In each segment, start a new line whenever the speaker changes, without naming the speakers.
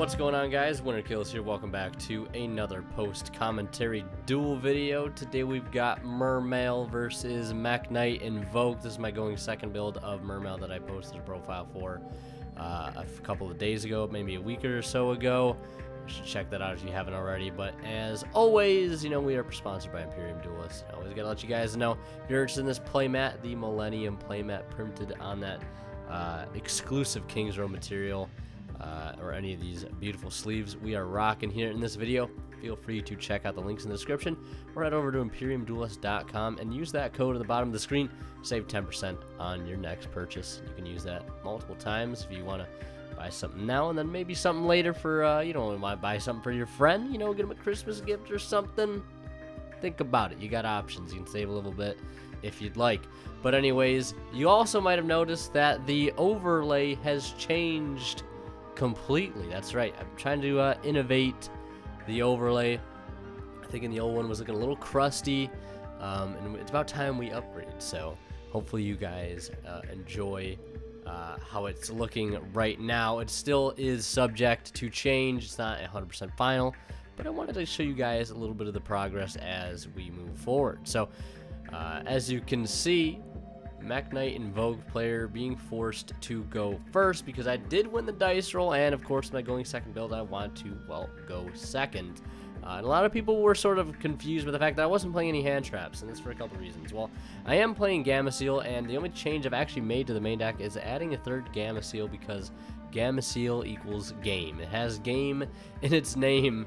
What's going on, guys? Winter Kills here. Welcome back to another post-commentary duel video. Today we've got Mermail versus Mekk Knight Invoked. This is my going second build of Mermail that I posted a profile for a couple of days ago, maybe a week or so ago. You should check that out if you haven't already. But as always, you know, we are sponsored by Imperium Duelist. I always gotta let you guys know, if you're interested in this playmat, the Millennium playmat printed on that exclusive King's Row material, or any of these beautiful sleeves we are rocking here in this video, feel free to check out the links in the description or head over to imperiumduelist.com and use that code at the bottom of the screen. Save 10% on your next purchase. You can use that multiple times if you want to buy something now and then maybe something later for, you don't want to buy something for your friend, you know, get them a Christmas gift or something. Think about it. You got options. You can save a little bit if you'd like. But anyways, you also might have noticed that the overlay has changed completely. That's right. I'm trying to innovate the overlay. I think in the old one was looking a little crusty, and it's about time we upgrade. So hopefully you guys enjoy how it's looking right now. It still is subject to change. It's not 100% final, but I wanted to show you guys a little bit of the progress as we move forward. So as you can see, Mekk Knight Invoked player being forced to go first because I did win the dice roll, and of course my going second build I want to, well, go second. And a lot of people were sort of confused with the fact that I wasn't playing any hand traps, and that's for a couple reasons. Well, I am playing Gamma Seal, and the only change I've actually made to the main deck is adding a third Gamma Seal because Gamma Seal equals game. It has game in its name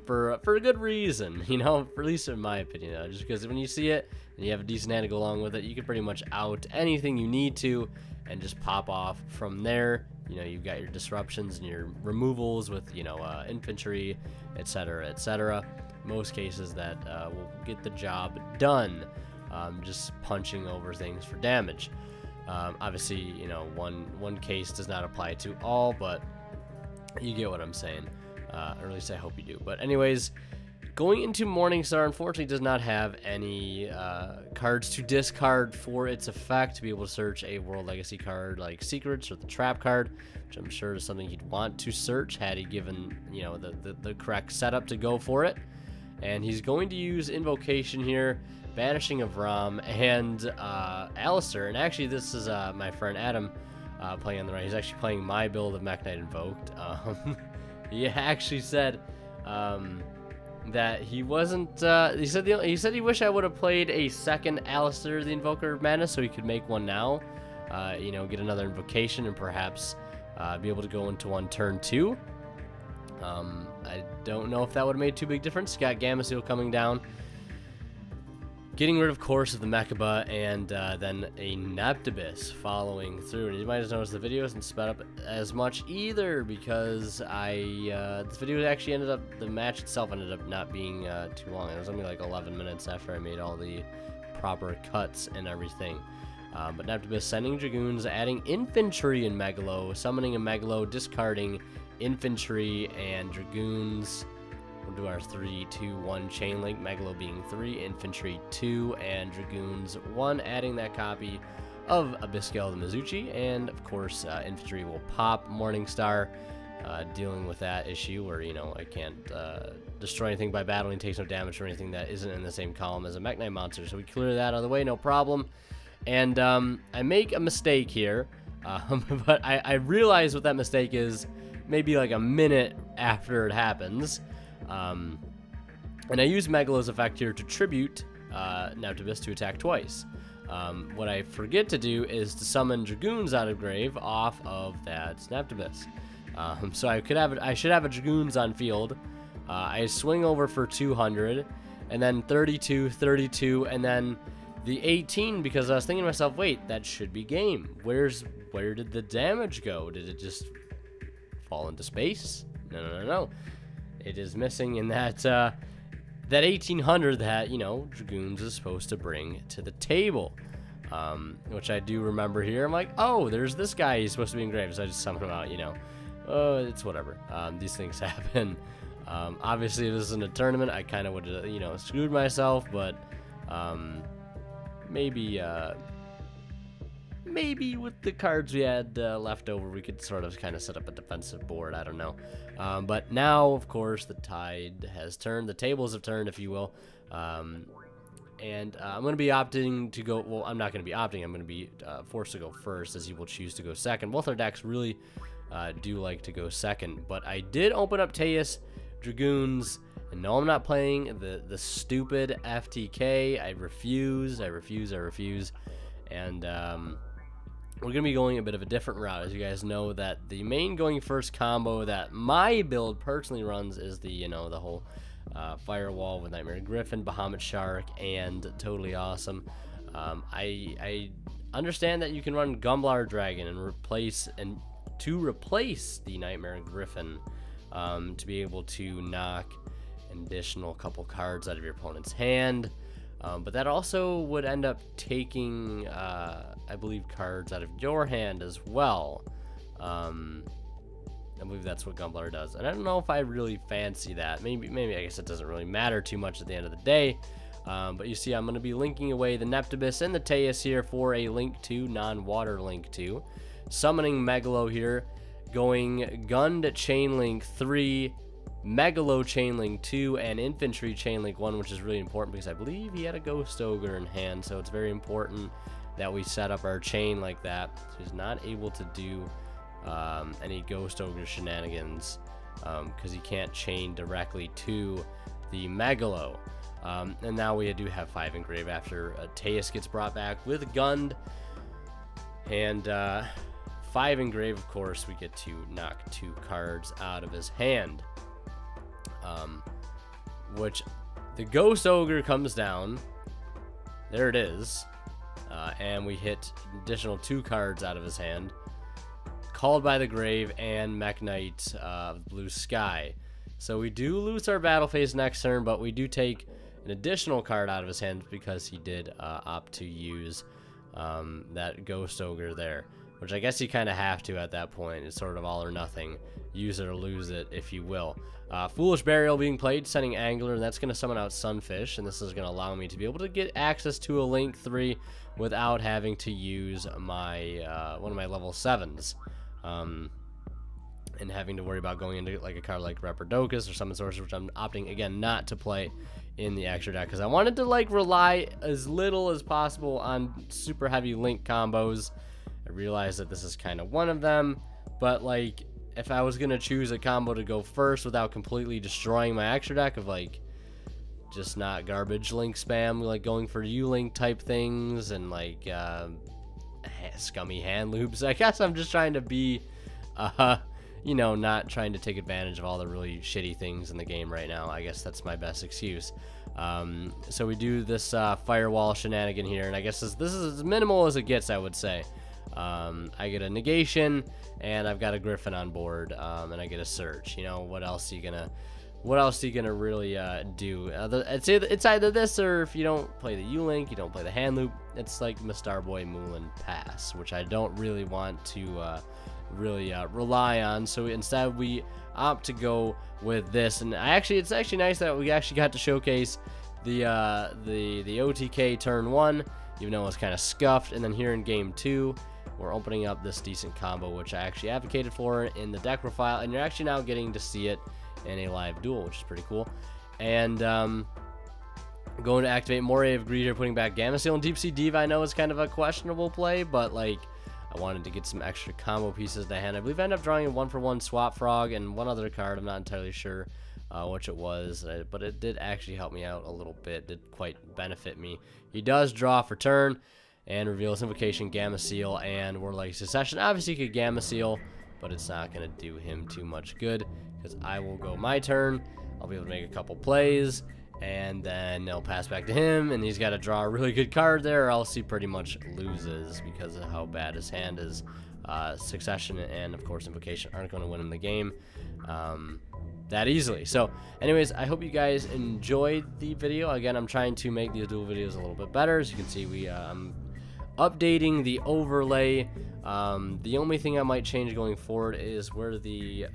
for a good reason, you know, at least in my opinion, just because when you see it and you have a decent hand to go along with it, you can pretty much out anything you need to and just pop off from there. You know, you've got your disruptions and your removals with, you know, infantry, etc., etc. Most cases that will get the job done, just punching over things for damage. Obviously, you know, one case does not apply to all, but you get what I'm saying. Or at least I hope you do. But anyways, going into Morningstar, unfortunately, does not have any cards to discard for its effect to be able to search a World Legacy card like Secrets or the Trap card, which I'm sure is something he'd want to search had he given, you know, the correct setup to go for it. And he's going to use Invocation here, Banishing of Ram, and Alistair. And actually, this is my friend Adam playing on the right. He's actually playing my build of Mekk Knight Invoked. He actually said that he wasn't. He said he wished I would have played a second Alistair, the Invoker of Madness, so he could make one now. You know, get another Invocation and perhaps be able to go into one turn 2. I don't know if that would have made too big difference. Got Gamma Seal coming down. Getting rid, of course, of the Mekka, and then a Neptibus following through. And you might have noticed the video isn't sped up as much either because this video actually ended up, the match itself ended up not being too long. It was only like 11 minutes after I made all the proper cuts and everything. But Neptibus sending Dragoons, adding Infantry in Megalo, summoning a Megalo, discarding Infantry and Dragoons. We'll do our 3-2-1 chain link, Megalo being 3, Infantry 2, and Dragoons 1, adding that copy of Abyssgale the Mizuchi, and of course Infantry will pop Morningstar, dealing with that issue where, you know, I can't destroy anything by battling, takes no damage or anything that isn't in the same column as a Mekk Knight monster, so we clear that out of the way, no problem. And I make a mistake here, but I realize what that mistake is maybe like a minute after it happens. And I use Megalo's effect here to tribute Neptibus to attack twice. What I forget to do is to summon Dragoons out of grave off of that Neptibus. So I should have a Dragoons on field. I swing over for 200, and then 32, 32, and then the 18 because I was thinking to myself, wait, that should be game. Where did the damage go? Did it just fall into space? No. It is missing in that 1800 that, you know, Dragoons is supposed to bring to the table, which I do remember here. I'm like, oh, there's this guy. He's supposed to be engraved, so I just summon him out. You know, it's whatever. These things happen. Obviously, if this isn't a tournament, I kind of would have, you know, screwed myself, but maybe maybe with the cards we had left over, we could sort of kind of set up a defensive board. I don't know. But now, of course, the tide has turned. The tables have turned, if you will. And I'm going to be opting to go, well, I'm not going to be opting, I'm going to be forced to go first, as he will choose to go second. Both our decks really do like to go second, but I did open up Teus, Dragoons, and no, I'm not playing the stupid FTK. I refuse, and we're going to be going a bit of a different route. As you guys know, that the main going first combo that my build personally runs is the, you know, the whole Firewall with Nightmare Griffin, Bahamut Shark, and Totally Awesome. I understand that you can run Gumblar Dragon and replace the Nightmare Griffin to be able to knock an additional couple cards out of your opponent's hand, but that also would end up taking I believe cards out of your hand as well. I believe that's what Gumblar does, and I don't know if I really fancy that. Maybe I guess it doesn't really matter too much at the end of the day. But you see, I'm going to be linking away the Neptibus and the Teus here for a Link 2, non-water Link 2. Summoning Megalo here, going Gund Chainlink 3, Megalo Chainlink 2, and Infantry Chainlink 1, which is really important because I believe he had a Ghost Ogre in hand, so it's very important that we set up our chain like that. So he's not able to do any Ghost Ogre shenanigans because he can't chain directly to the Megalo. And now we do have 5 engrave after Teus gets brought back with Gund, and 5 engrave, of course, we get to knock 2 cards out of his hand, which the Ghost Ogre comes down. There it is, and we hit additional 2 cards out of his hand, Called by the Grave and Mekk Knight of Blue Sky. So we do lose our battle phase next turn, but we do take an additional card out of his hand because he did opt to use that Ghost Ogre there, which I guess you kind of have to at that point. It's sort of all or nothing. Use it or lose it, if you will. Foolish Burial being played, sending Angler, and that's going to summon out Sunfish, and this is going to allow me to be able to get access to a Link 3 without having to use my one of my level 7s. And having to worry about going into like a card like Reprodocus or Summon Sorcerer, which I'm opting again not to play in the extra deck because I wanted to like rely as little as possible on super heavy Link combos. I realized that this is kind of one of them, but like if I was gonna choose a combo to go first without completely destroying my extra deck of like just not garbage Link spam, like going for U-Link type things and like scummy hand loops, I guess I'm just trying to be you know, not trying to take advantage of all the really shitty things in the game right now. I guess that's my best excuse. So we do this firewall shenanigan here, and I guess this is as minimal as it gets, I would say. I get a negation, and I've got a Griffin on board, and I get a search. You know, what else are you gonna really do? It's either this, or if you don't play the U-Link, you don't play the hand loop, it's like Starboy Moulin Pass, which I don't really want to really rely on. So instead we opt to go with this, and it's actually nice that we actually got to showcase the OTK turn 1, even though it was kind of scuffed, and then here in game 2 we're opening up this decent combo, which I actually advocated for in the deck profile, and you're actually now getting to see it in a live duel, which is pretty cool. And going to activate Moray of Greed here, putting back Gamma Seal and Deep Sea Diva. I know it's kind of a questionable play, but like I wanted to get some extra combo pieces to hand. I believe I ended up drawing a 1-for-1 Swap Frog and one other card. I'm not entirely sure which it was, but it did actually help me out a little bit. Did quite benefit me. He does draw for turn and reveals Invocation, Gamma Seal, and Warlike Succession. Obviously, he could Gamma Seal, but it's not going to do him too much good because I will go my turn. I'll be able to make a couple plays, and then they'll pass back to him, and he's got to draw a really good card there, or else he pretty much loses because of how bad his hand is. Succession and, of course, Invocation aren't going to win him the game that easily. So, anyways, I hope you guys enjoyed the video. Again, I'm trying to make these duel videos a little bit better. As you can see, I'm updating the overlay. The only thing I might change going forward is where the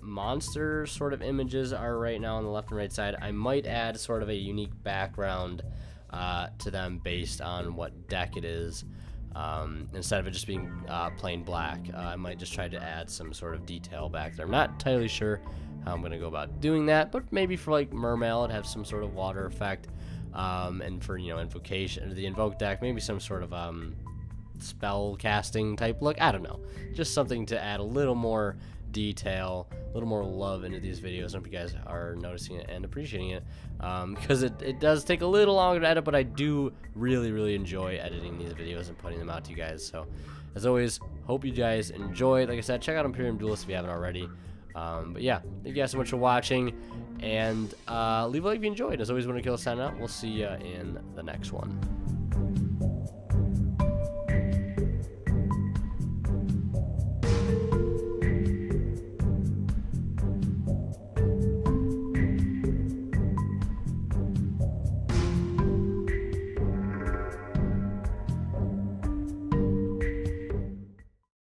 monster sort of images are right now on the left and right side. I might add sort of a unique background to them based on what deck it is. instead of it just being plain black. I might just try to add some sort of detail back there. I'm not entirely sure how I'm going to go about doing that, but maybe for like Mermail, it'd have some sort of water effect. And for, you know, Invocation, or the Invoked deck, maybe some sort of spell casting type look. I don't know. Just something to add a little more detail, a little more love into these videos. I hope you guys are noticing it and appreciating it, because it does take a little longer to edit, but I do really enjoy editing these videos and putting them out to you guys. So as always, hope you guys enjoy. Like I said, check out Imperium Duelist if you haven't already. But yeah, thank you guys so much for watching, and leave a like if you enjoyed. As always, when I kill sign out, we'll see you in the next one.